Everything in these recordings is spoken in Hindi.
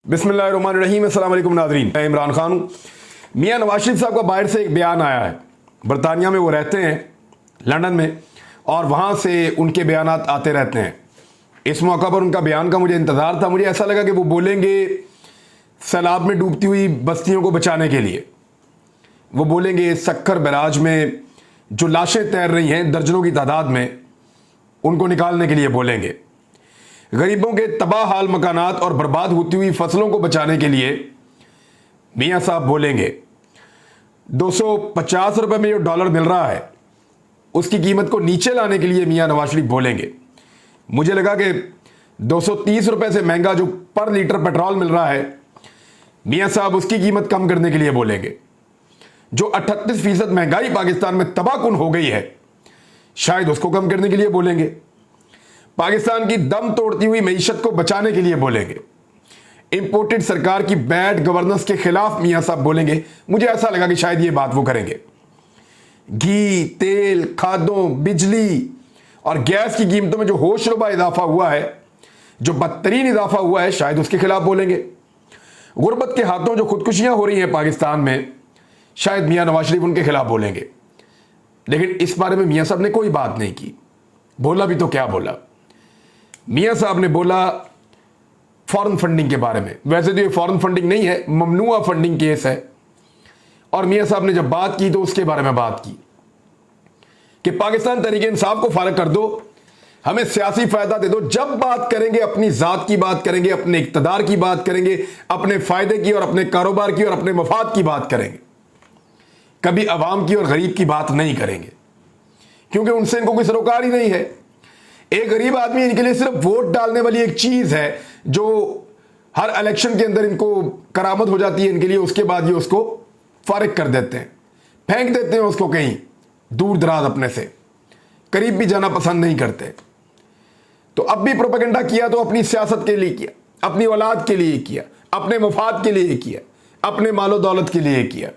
बिस्मिल्लाहिर्रहमानिर्रहीम। अस्सलाम वालेकुम नाज़रीन, मैं इमरान खान हूँ। मियाँ नवाज शरीफ साहब का बाहर से एक बयान आया है। बरतानिया में वो रहते हैं, लंदन में, और वहाँ से उनके बयानात आते रहते हैं। इस मौका पर उनका बयान का मुझे इंतज़ार था। मुझे ऐसा लगा कि वो बोलेंगे सैलाब में डूबती हुई बस्तियों को बचाने के लिए, वो बोलेंगे सक्कर बैराज में जो लाशें तैर रही हैं दर्जनों की तादाद में, उनको निकालने के लिए बोलेंगे, गरीबों के तबाह हाल मकानात और बर्बाद होती हुई फसलों को बचाने के लिए मियाँ साहब बोलेंगे। 250 रुपये में जो डॉलर मिल रहा है उसकी कीमत को नीचे लाने के लिए मियाँ नवाज शरीफ बोलेंगे। मुझे लगा कि 230 रुपये से महंगा जो पर लीटर पेट्रोल मिल रहा है, मियाँ साहब उसकी कीमत कम करने के लिए बोलेंगे। जो 38% महंगाई पाकिस्तान में तबाहकुन हो गई है, शायद उसको कम करने के लिए बोलेंगे। पाकिस्तान की दम तोड़ती हुई मईशत को बचाने के लिए बोलेंगे। इंपोर्टेड सरकार की बैड गवर्नेंस के खिलाफ मियाँ साहब बोलेंगे। मुझे ऐसा लगा कि शायद ये बात वो करेंगे। घी, तेल, खादों, बिजली और गैस की कीमतों में जो होशरुबा इजाफा हुआ है, जो बदतरीन इजाफा हुआ है, शायद उसके खिलाफ बोलेंगे। गुर्बत के हाथों जो खुदकुशियां हो रही हैं पाकिस्तान में, शायद मियाँ नवाज शरीफ उनके खिलाफ बोलेंगे। लेकिन इस बारे में मियाँ साहब ने कोई बात नहीं की। बोला भी तो क्या बोला। मियाँ साहब ने बोला फॉरेन फंडिंग के बारे में। वैसे तो ये फॉरेन फंडिंग नहीं है, ममनुआ फंडिंग केस है। और मियाँ साहब ने जब बात की तो उसके बारे में बात की कि पाकिस्तान तहरीक इंसाफ को फारग कर दो, हमें सियासी फायदा दे दो। जब बात करेंगे अपनी जात की बात करेंगे, अपने इक्तदार की बात करेंगे, अपने फायदे की और अपने कारोबार की और अपने मफाद की बात करेंगे। कभी अवाम की और गरीब की बात नहीं करेंगे, क्योंकि उनसे इनको कोई सरोकार ही नहीं है। एक गरीब आदमी इनके लिए सिर्फ वोट डालने वाली एक चीज है जो हर इलेक्शन के अंदर इनको करामत हो जाती है इनके लिए। उसके बाद ये उसको फारिग कर देते हैं, फेंक देते हैं उसको कहीं दूर दराज, अपने से करीब भी जाना पसंद नहीं करते। तो अब भी प्रोपेगेंडा किया तो अपनी सियासत के लिए किया, अपनी औलाद के लिए किया, अपने मफाद के लिए किया, अपने मालो दौलत के लिए किया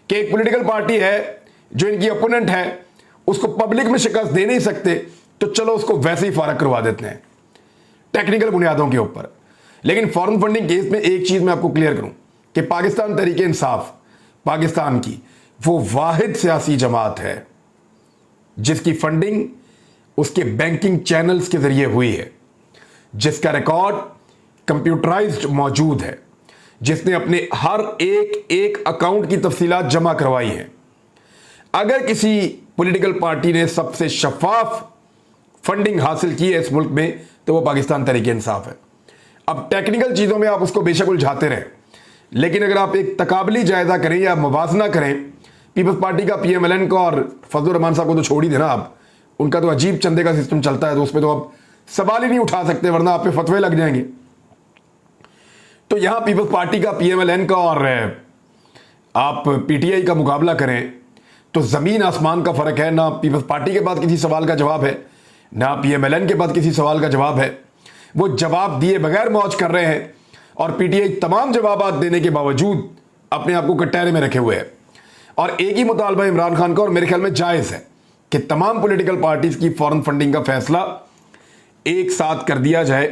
कि एक पॉलिटिकल पार्टी है जो इनकी ओपोनेंट है, उसको पब्लिक में शिकस्त दे नहीं सकते, तो चलो उसको वैसे ही फारग करवा देते हैं टेक्निकल बुनियादों के ऊपर। लेकिन फॉरेन फंडिंग केस में एक चीज मैं आपको क्लियर करूं कि पाकिस्तान तहरीक इंसाफ पाकिस्तान की वो वाहिद सियासी जमात है जिसकी फंडिंग उसके बैंकिंग चैनल्स के जरिए हुई है, जिसका रिकॉर्ड कंप्यूटराइज्ड मौजूद है, जिसने अपने हर एक अकाउंट की तफसीलात जमा करवाई हैं। अगर किसी पॉलिटिकल पार्टी ने सबसे शफाफ फंडिंग हासिल की है इस मुल्क में, तो वो पाकिस्तान तहरीक इंसाफ है। अब टेक्निकल चीज़ों में आप उसको बेशक उलझाते रहें, लेकिन अगर आप एक तकाबली जायजा करें या मुवाजना करें, पीपल्स पार्टी का PMLN का और फजलुर रहमान साहब को तो छोड़ ही देना आप, उनका तो अजीब चंदे का सिस्टम चलता है, तो उस पर तो आप सवाल ही नहीं उठा सकते, वरना आप पे फतवे लग जाएंगे। तो यहां पीपल्स पार्टी का PMLN का और आप PTI का मुकाबला करें तो ज़मीन आसमान का फ़र्क है। ना पीपल्स पार्टी के पास किसी सवाल का जवाब है, ना PMLN के पास किसी सवाल का जवाब है। वो जवाब दिए बगैर मौज कर रहे हैं और PTI तमाम जवाबात देने के बावजूद अपने आप को कटहरे में रखे हुए है। और एक ही मुतालबा इमरान खान का, और मेरे ख्याल में जायज़ है, कि तमाम पॉलिटिकल पार्टीज़ की फॉरेन फंडिंग का फैसला एक साथ कर दिया जाए।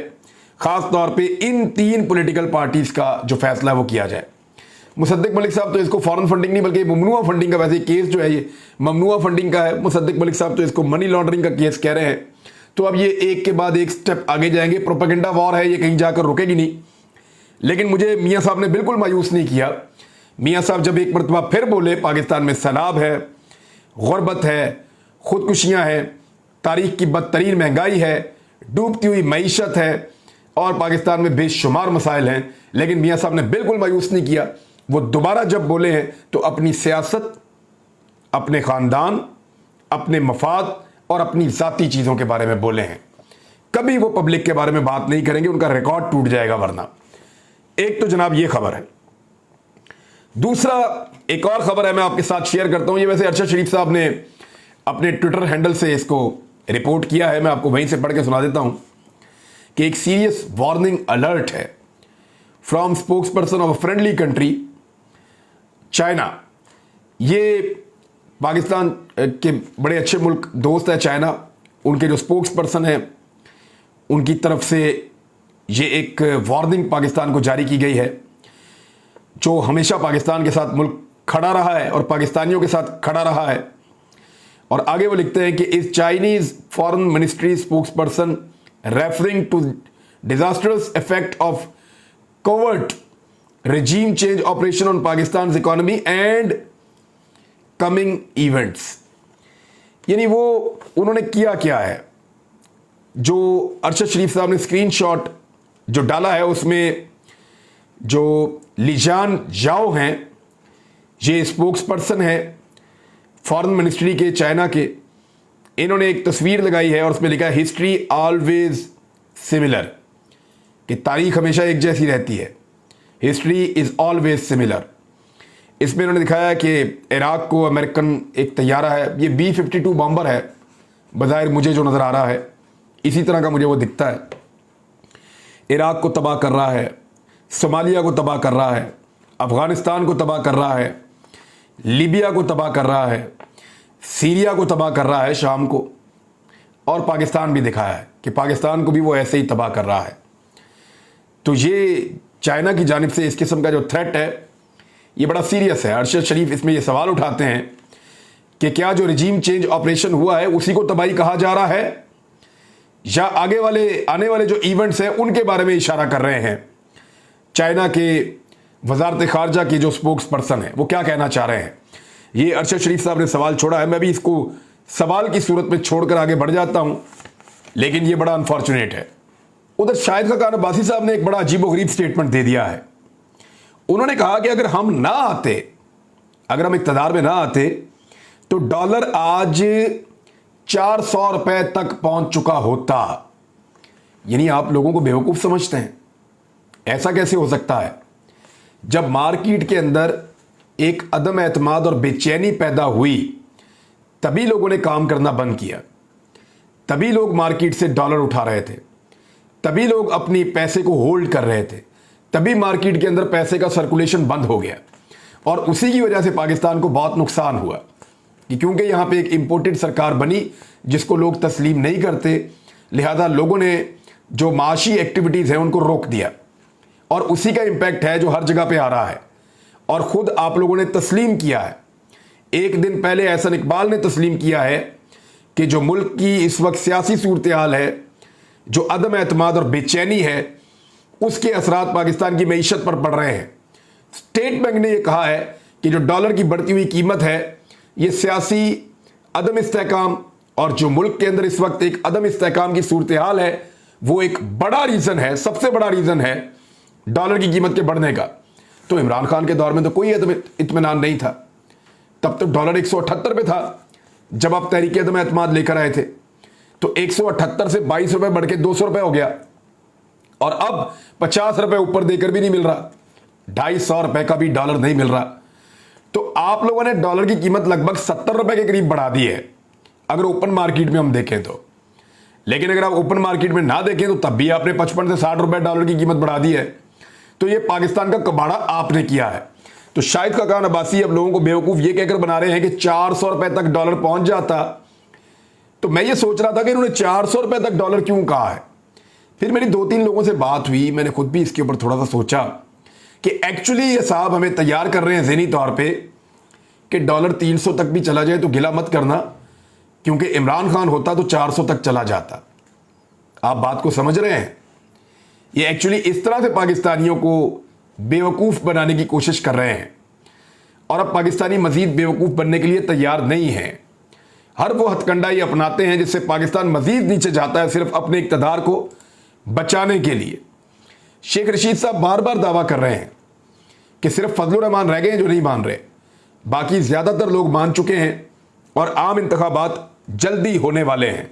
ख़ास तौर पे इन 3 पॉलिटिकल पार्टीज़ का जो फैसला है वो किया जाए। मुसद्दिक मलिक साहब तो इसको फॉरेन फंडिंग नहीं बल्कि ममनुआ फंडिंग का, वैसे केस जो है ये ममनुआ फंडिंग का है। मुसद्दिक मलिक साहब तो इसको मनी लॉन्ड्रिंग का केस कह रहे हैं। तो अब ये एक के बाद एक स्टेप आगे जाएंगे। प्रोपेगेंडा वॉर है, ये कहीं जाकर रुकेगी नहीं। लेकिन मुझे मियाँ साहब ने बिल्कुल मायूस नहीं किया। मियाँ साहब जब एक मरतबा फिर बोले पाकिस्तान में सैलाब है, गुर्बत है, खुदकुशियाँ हैं, तारीख की बदतरीन महंगाई है, डूबती हुई मईशत है और पाकिस्तान में बेशुमार मसाइल हैं, लेकिन मियाँ साहब ने बिल्कुल मायूस नहीं किया। वो दोबारा जब बोले हैं तो अपनी सियासत, अपने ख़ानदान, अपने मफाद और अपनी ज़ाती चीज़ों के बारे में बोले हैं। कभी वो पब्लिक के बारे में बात नहीं करेंगे, उनका रिकॉर्ड टूट जाएगा वरना। एक तो जनाब ये खबर है। दूसरा एक और खबर है, मैं आपके साथ शेयर करता हूं। ये वैसे अरशद शरीफ साहब ने अपने ट्विटर हैंडल से इसको रिपोर्ट किया है, मैं आपको वहीं से पढ़ के सुना देता हूं कि एक सीरियस वार्निंग अलर्ट है from spokes person of a friendly country China. ये पाकिस्तान के बड़े अच्छे मुल्क दोस्त है चाइना, उनके जो स्पोक्स पर्सन है उनकी तरफ से ये एक वार्निंग पाकिस्तान को जारी की गई है, जो हमेशा पाकिस्तान के साथ मुल्क खड़ा रहा है और पाकिस्तानियों के साथ खड़ा रहा है। और आगे वो लिखते हैं कि इस Chinese foreign ministry spokesperson referring to disastrous effect of covert regime change operation on Pakistan's economy and coming events। यानी वो उन्होंने किया क्या है, जो अरशद शरीफ साहब ने स्क्रीनशॉट जो डाला है उसमें जो लिजान जाओ हैं, ये स्पोक्स पर्सन है फॉरेन मिनिस्ट्री के चाइना के, इन्होंने एक तस्वीर लगाई है और उसमें लिखा है हिस्ट्री ऑलवेज सिमिलर, कि तारीख हमेशा एक जैसी रहती है, हिस्ट्री इज ऑलवेज सिमिलर। इसमें उन्होंने दिखाया कि इराक को अमेरिकन एक तैयारा है, ये B-52 बॉम्बर है बज़ाहिर मुझे जो नज़र आ रहा है, इसी तरह का मुझे वो दिखता है। इराक को तबाह कर रहा है, सोमालिया को तबाह कर रहा है, अफ़गानिस्तान को तबाह कर रहा है, लीबिया को तबाह कर रहा है, सीरिया को तबाह कर रहा है, शाम को, और पाकिस्तान भी दिखाया है कि पाकिस्तान को भी वो ऐसे ही तबाह कर रहा है। तो ये चाइना की जानिब से इस किस्म का जो थ्रेट है ये बड़ा सीरियस है। अरशद शरीफ इसमें ये सवाल उठाते हैं कि क्या जो रिजीम चेंज ऑपरेशन हुआ है उसी को तबाही कहा जा रहा है, या आगे वाले आने वाले जो इवेंट्स हैं उनके बारे में इशारा कर रहे हैं। चाइना के वजारत खारजा की जो स्पोक्स पर्सन है वो क्या कहना चाह रहे हैं, ये अरशद शरीफ साहब ने सवाल छोड़ा है। मैं भी इसको सवाल की सूरत में छोड़कर आगे बढ़ जाता हूं, लेकिन ये बड़ा अनफॉर्चुनेट है। उधर शाहिद खाकान अब्बासी साहब ने एक बड़ा अजीबोगरीब स्टेटमेंट दे दिया है। उन्होंने कहा कि अगर हम इक़्तिदार में ना आते तो डॉलर आज 400 रुपए तक पहुंच चुका होता। यानी आप लोगों को बेवकूफ समझते हैं? ऐसा कैसे हो सकता है? जब मार्केट के अंदर एक अदम एतमाद और बेचैनी पैदा हुई तभी लोगों ने काम करना बंद किया, तभी लोग मार्केट से डॉलर उठा रहे थे, तभी लोग अपनी पैसे को होल्ड कर रहे थे, तभी मार्केट के अंदर पैसे का सर्कुलेशन बंद हो गया। और उसी की वजह से पाकिस्तान को बहुत नुकसान हुआ कि क्योंकि यहां पे एक इंपोर्टेड सरकार बनी जिसको लोग तस्लीम नहीं करते, लिहाजा लोगों ने जो माशी एक्टिविटीज़ हैं उनको रोक दिया, और उसी का इंपैक्ट है जो हर जगह पे आ रहा है। और ख़ुद आप लोगों ने तस्लीम किया है, एक दिन पहले एहसन इकबाल ने तस्लीम किया है कि जो मुल्क की इस वक्त सियासी सूरत हाल है, जो अदम एतमाद और बेचैनी है, उसके असरात पाकिस्तान की मईशत पर पड़ रहे हैं। स्टेट बैंक ने यह कहा है कि जो डॉलर की बढ़ती हुई कीमत है ये सियासी अदम इस्तेहकाम और जो मुल्क के अंदर इस वक्त एक अदम इस्तेहकाम की सूरत हाल है वो एक बड़ा रीज़न है, सबसे बड़ा रीज़न है डॉलर की कीमत के बढ़ने का। तो इमरान खान के दौर में तो कोई इत्मीनान नहीं था, तब तो डॉलर 178 पे था जब आप तहरीक अदम एतमाद लेकर आए थे। तो 178 से 22 रुपए बढ़ के 200 रुपए हो गया, और अब 50 रुपए ऊपर देकर भी नहीं मिल रहा, 250 रुपए का भी डॉलर नहीं मिल रहा। तो आप लोगों ने डॉलर की कीमत लगभग 70 रुपए के करीब बढ़ा दी है अगर ओपन मार्केट में हम देखें तो। लेकिन अगर आप ओपन मार्केट में ना देखें तो तब भी आपने 55 से 60 रुपए डॉलर की कीमत बढ़ा दी है। तो ये पाकिस्तान का कबाड़ा आपने किया है। तो शाहिद खाकान अब्बासी अब लोगों को बेवकूफ ये कहकर बना रहे हैं कि 400 रुपए तक डॉलर पहुंच जाता। तो मैं ये सोच रहा था कि इन्होंने 400 रुपए तक डॉलर क्यों कहा है। फिर मेरी 2-3 लोगों से बात हुई, मैंने खुद भी इसके ऊपर थोड़ा सा सोचा कि एक्चुअली ये साहब हमें तैयार कर रहे हैं ज़हनी तौर पे कि डॉलर 300 तक भी चला जाए तो गिला मत करना, क्योंकि इमरान खान होता तो 400 तक चला जाता। आप बात को समझ रहे हैं? ये एक्चुअली इस तरह से पाकिस्तानियों को बेवकूफ़ बनाने की कोशिश कर रहे हैं, और अब पाकिस्तानी मज़ीद बेवकूफ़ बनने के लिए तैयार नहीं हैं। हर वो हथकंडा ये अपनाते हैं जिससे पाकिस्तान मज़ीद नीचे जाता है, सिर्फ अपने इक़्तिदार को बचाने के लिए। शेख रशीद साहब बार बार दावा कर रहे हैं कि सिर्फ फजलुर रहमान रह गए हैं जो नहीं मान रहे, बाकी ज़्यादातर लोग मान चुके हैं, और आम इंतखाबात जल्दी होने वाले हैं।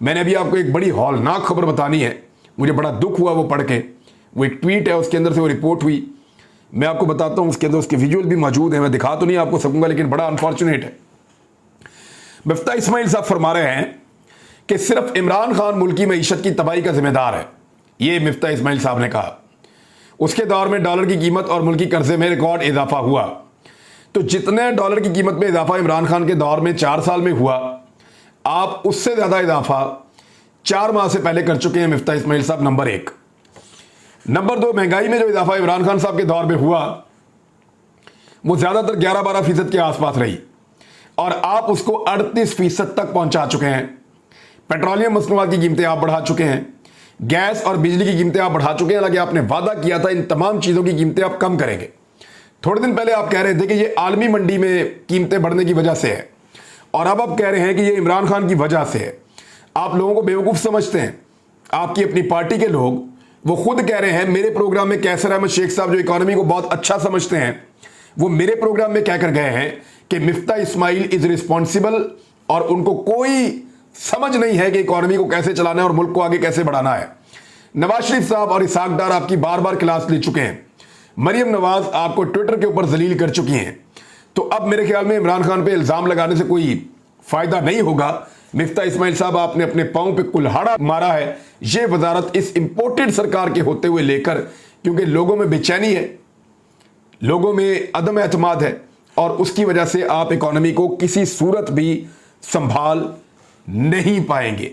मैंने अभी आपको एक बड़ी हौलनाक खबर बतानी है, मुझे बड़ा दुख हुआ वो पढ़ के। वो एक ट्वीट है, उसके अंदर से वो रिपोर्ट हुई, मैं आपको बताता हूँ। उसके अंदर उसके विजुअल भी मौजूद हैं, मैं दिखा तो नहीं आपको सकूंगा, लेकिन बड़ा अनफॉर्चुनेट है। मिफ्ता इस्माइल साहब फरमा रहे हैं कि सिर्फ इमरान खान मुल्क की मईशत की तबाही का जिम्मेदार है, ये मिफ्ता इस्माइल साहब ने कहा। उसके दौर में डॉलर की कीमत और मुल्की कर्जे में रिकॉर्ड इजाफा हुआ। तो जितने डॉलर की कीमत में इजाफा इमरान खान के दौर में 4 साल में हुआ, आप उससे ज़्यादा इजाफा 4 माह से पहले कर चुके हैं मिफ्ता इस्माइल साहब, नंबर 1। नंबर 2, महंगाई में जो इजाफा इमरान खान साहब के दौर में हुआ वो ज्यादातर 11-12% के आसपास रही और आप उसको 38% तक पहुंचा चुके हैं। पेट्रोलियम मसनूआत की कीमतें आप बढ़ा चुके हैं, गैस और बिजली की कीमतें आप बढ़ा चुके हैं। हालांकि आपने वादा किया था इन तमाम चीजों की कीमतें आप कम करेंगे। थोड़े दिन पहले आप कह रहे थे कि ये आलमी मंडी में कीमतें बढ़ने की वजह से है और अब आप कह रहे हैं कि ये इमरान खान की वजह से है। आप लोगों को बेवकूफ समझते हैं। आपकी अपनी पार्टी के लोग वो खुद कह रहे हैं, मेरे प्रोग्राम में कैसर अहमद शेख साहब जो इकोनॉमी को बहुत अच्छा समझते हैं वो मेरे प्रोग्राम में कहकर गए हैं कि मिफ्ता इस्माइल इज रिस्पॉन्सिबल और उनको कोई समझ नहीं है कि इकोनॉमी को कैसे चलाना है और मुल्क को आगे कैसे बढ़ाना है। नवाज शरीफ साहब और इसाक डार आपकी बार बार क्लास ले चुके हैं। मरियम नवाज आपको ट्विटर के ऊपर जलील कर चुकी हैं। तो अब मेरे ख्याल में इमरान खान पे इल्जाम लगाने से कोई फायदा नहीं होगा। मिफ्ता इस्माइल साहब आपने अपने पांव पे कुल्हाड़ा मारा है ये वजारत इस इंपोर्टेड सरकार के होते हुए लेकर, क्योंकि लोगों में बेचैनी है, लोगों में अदम एतमाद है और उसकी वजह से आप इकोनॉमी को किसी सूरत भी संभाल नहीं पाएंगे।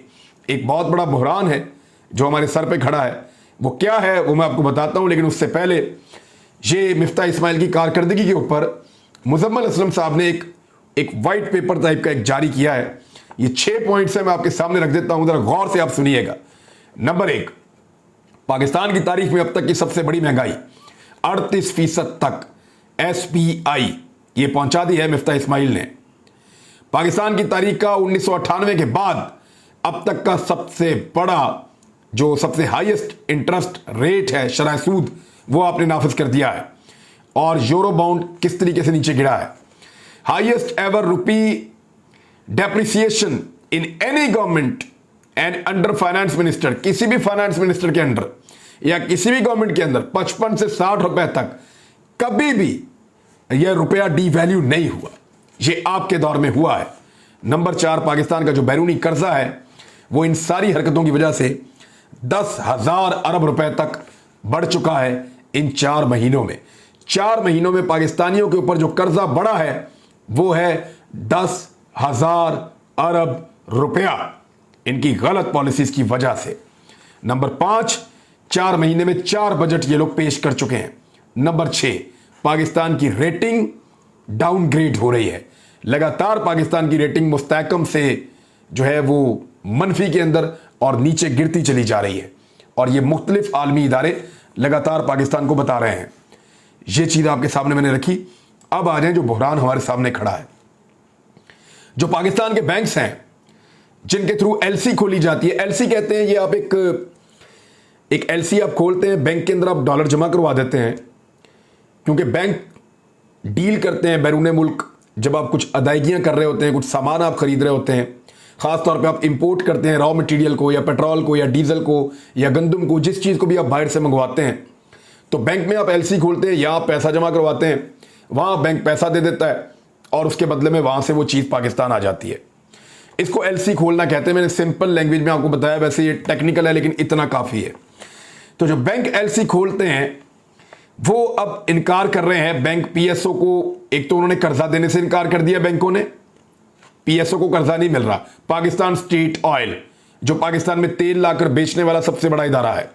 एक बहुत बड़ा बुहरान है जो हमारे सर पे खड़ा है। वो क्या है वो मैं आपको बताता हूं, लेकिन उससे पहले ये मिफ्ता इस्माइल की कारकर्दगी के ऊपर मुजम्मल असलम साहब ने एक वाइट पेपर टाइप का एक जारी किया है। ये 6 पॉइंट्स है, मैं आपके सामने रख देता हूं, जरा गौर से आप सुनिएगा। नंबर 1, पाकिस्तान की तारीख में अब तक की सबसे बड़ी महंगाई 38% तक SPI ये पहुंचा दी है मिफ्ता इस्माइल ने। पाकिस्तान की तारीख का 1998 के बाद अब तक का सबसे बड़ा जो सबसे हाईएस्ट इंटरेस्ट रेट है शरह सूद वो आपने नाफिज कर दिया है। और यूरो बाउंड किस तरीके से नीचे गिरा है। Highest ever rupee depreciation in any government and under finance minister, किसी भी फाइनेंस मिनिस्टर के अंडर या किसी भी गवर्नमेंट के अंदर 55 से 60 रुपए तक कभी भी यह रुपया डीवैल्यू नहीं हुआ। यह आपके दौर में हुआ है। नंबर 4, पाकिस्तान का जो बैरूनी कर्जा है वो इन सारी हरकतों की वजह से 10,000 अरब रुपए तक बढ़ चुका है इन 4 महीनों में। 4 महीनों में पाकिस्तानियों के ऊपर जो कर्जा बढ़ा है वो है 10,000 अरब रुपया इनकी गलत पॉलिसीज की वजह से। नंबर 5, 4 महीने में 4 बजट ये लोग पेश कर चुके हैं। नंबर 6, पाकिस्तान की रेटिंग डाउनग्रेड हो रही है। लगातार पाकिस्तान की रेटिंग मुस्तहकम से जो है वो मनफी के अंदर और नीचे गिरती चली जा रही है और ये मुख्तलिफ आलमी इदारे लगातार पाकिस्तान को बता रहे हैं। ये चीज आपके सामने मैंने रखी। अब आ जाए जो बुहरान हमारे सामने खड़ा है। जो पाकिस्तान के बैंक्स हैं जिनके थ्रू एलसी खोली जाती है, एलसी कहते हैं ये आप एक एलसी आप खोलते हैं, बैंक के अंदर आप डॉलर जमा करवा देते हैं, क्योंकि बैंक डील करते हैं बैरून मुल्क। जब आप कुछ अदायगियां कर रहे होते हैं, कुछ सामान आप खरीद रहे होते हैं, खास तौर पे आप इंपोर्ट करते हैं रॉ मटेरियल को या पेट्रोल को या डीजल को या गंदम को, जिस चीज़ को भी आप बाहर से मंगवाते हैं, तो बैंक में आप एलसी खोलते हैं या आप पैसा जमा करवाते हैं। वहां बैंक पैसा दे देता है और उसके बदले में वहां से वो चीज़ पाकिस्तान आ जाती है। इसको एलसी खोलना कहते हैं। मैंने सिंपल लैंग्वेज में आपको बताया, वैसे ये टेक्निकल है लेकिन इतना काफ़ी है। तो जो बैंक एलसी खोलते हैं वो अब इनकार कर रहे हैं। बैंक पीएसओ को, एक तो उन्होंने कर्जा देने से इनकार कर दिया बैंकों ने, पीएसओ को कर्जा नहीं मिल रहा। पाकिस्तान स्टेट ऑयल जो पाकिस्तान में तेल लाकर बेचने वाला सबसे बड़ा इदारा है,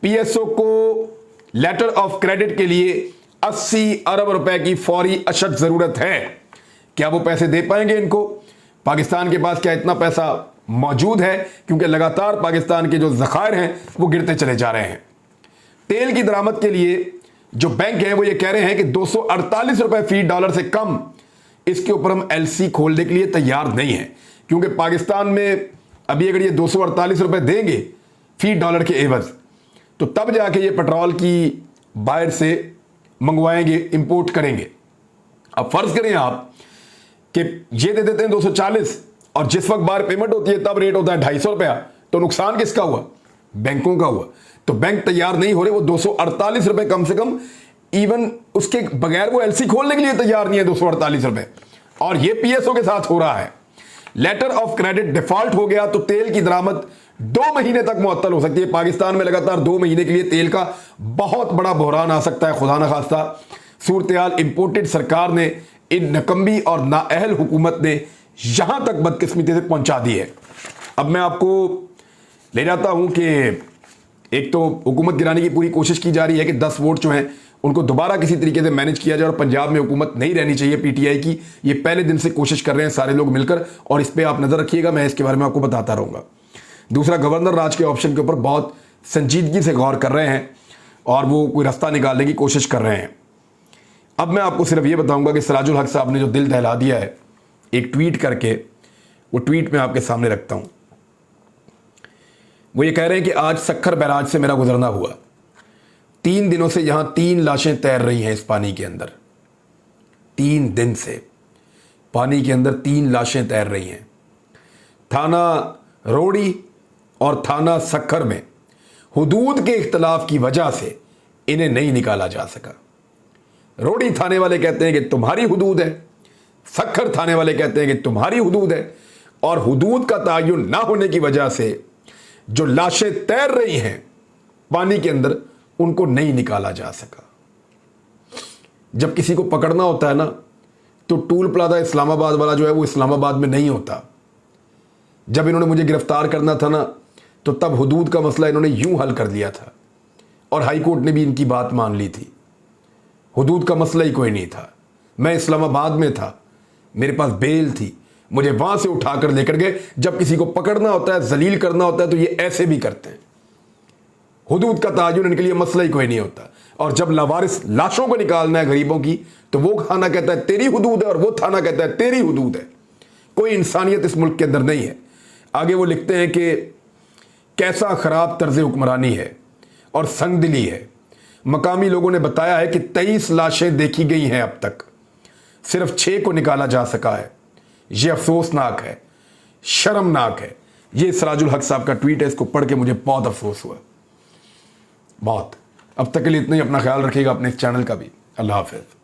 पीएसओ को लेटर ऑफ क्रेडिट के लिए 80 अरब रुपए की फौरी अशद जरूरत है। क्या वो पैसे दे पाएंगे इनको? पाकिस्तान के पास क्या इतना पैसा मौजूद है? क्योंकि लगातार पाकिस्तान के जो जखायर हैं वो गिरते चले जा रहे हैं। तेल की दरामद के लिए जो बैंक है वो ये कह रहे हैं कि 248 रुपए फी डॉलर से कम इसके ऊपर हम एलसी खोलने के लिए तैयार नहीं है, क्योंकि पाकिस्तान में अभी अगर ये 248 रुपए देंगे फी डॉलर के एवज, तो तब जाके ये पेट्रोल की बाहर से मंगवाएंगे, इंपोर्ट करेंगे। अब फर्ज करें आप कि ये दे देते हैं 240 और जिस वक्त बाहर पेमेंट होती है तब रेट होता है 250 रुपया, तो नुकसान किसका हुआ? बैंकों का हुआ। तो बैंक तैयार नहीं हो रहे, वो 248 रुपए कम से कम, इवन उसके बगैर वो एलसी खोलने के लिए तैयार नहीं है 248 रुपए। और ये पीएसओ के साथ हो रहा है। लेटर ऑफ क्रेडिट डिफॉल्ट हो गया तो तेल की दरामद 2 महीने तक मुअत्तल हो सकती है। पाकिस्तान में लगातार 2 महीने के लिए तेल का बहुत बड़ा बहरान आ सकता है। खुदा न खास्ता सूरत हाल इंपोर्टेड सरकार ने, इन नकम्बी और नाअहल हुकूमत ने यहां तक बदकिस्मती से पहुंचा दी है। अब मैं आपको ले जाता हूं कि एक तो हुकूमत गिराने की पूरी कोशिश की जा रही है कि 10 वोट जो हैं उनको दोबारा किसी तरीके से मैनेज किया जाए और पंजाब में हुकूमत नहीं रहनी चाहिए पीटीआई की। ये पहले दिन से कोशिश कर रहे हैं सारे लोग मिलकर, और इस पर आप नज़र रखिएगा, मैं इसके बारे में आपको बताता रहूँगा। दूसरा, गवर्नर राज के ऑप्शन के ऊपर बहुत संजीदगी से गौर कर रहे हैं और वो कोई रास्ता निकालने की कोशिश कर रहे हैं। अब मैं आपको सिर्फ ये बताऊंगा कि सिराजुल हक साहब ने जो दिल दहला दिया है एक ट्वीट करके, वो ट्वीट मैं आपके सामने रखता हूं। वो ये कह रहे हैं कि आज सक्खर बैराज से मेरा गुजरना हुआ। 3 दिनों से यहां 3 लाशें तैर रही हैं इस पानी के अंदर। 3 दिन से पानी के अंदर 3 लाशें तैर रही हैं। थाना रोड़ी और थाना सक्खर में हुदूद के इख्तलाफ की वजह से इन्हें नहीं निकाला जा सका। रोड़ी थाने वाले कहते हैं कि तुम्हारी हुदूद है, सक्खर थाने वाले कहते हैं कि तुम्हारी हुदूद है, और हुदूद का तयन ना होने की वजह से जो लाशें तैर रही हैं पानी के अंदर उनको नहीं निकाला जा सका। जब किसी को पकड़ना होता है ना, तो टूल प्लाजा इस्लामाबाद वाला जो है वो इस्लामाबाद में नहीं होता। जब इन्होंने मुझे गिरफ्तार करना था ना, तो तब हुदूद का मसला इन्होंने यूं हल कर दिया था और हाई कोर्ट ने भी इनकी बात मान ली थी। हुदूद का मसला ही कोई नहीं था। मैं इस्लामाबाद में था, मेरे पास बेल थी, मुझे वहां से उठाकर लेकर गए। जब किसी को पकड़ना होता है, जलील करना होता है, तो ये ऐसे भी करते हैं। हुदूद का तयन इनके लिए मसला ही कोई नहीं होता। और जब लावारिस लाशों को निकालना है गरीबों की, तो वो थाना कहता है तेरी हुदूद है और वो थाना कहता है तेरी हुदूद है। कोई इंसानियत इस मुल्क के अंदर नहीं है। आगे वो लिखते हैं कि कैसा खराब तर्ज हुक्मरानी है और संगदिली है। मकामी लोगों ने बताया है कि 23 लाशें देखी गई हैं अब तक, सिर्फ 6 को निकाला जा सका है। यह अफसोसनाक है, शर्मनाक है। ये सिराजुल हक साहब का ट्वीट है, इसको पढ़ के मुझे बहुत अफसोस हुआ, बहुत। अब तक के लिए इतना ही। अपना ख्याल रखिएगा, अपने इस चैनल का भी। अल्लाह हाफिज़।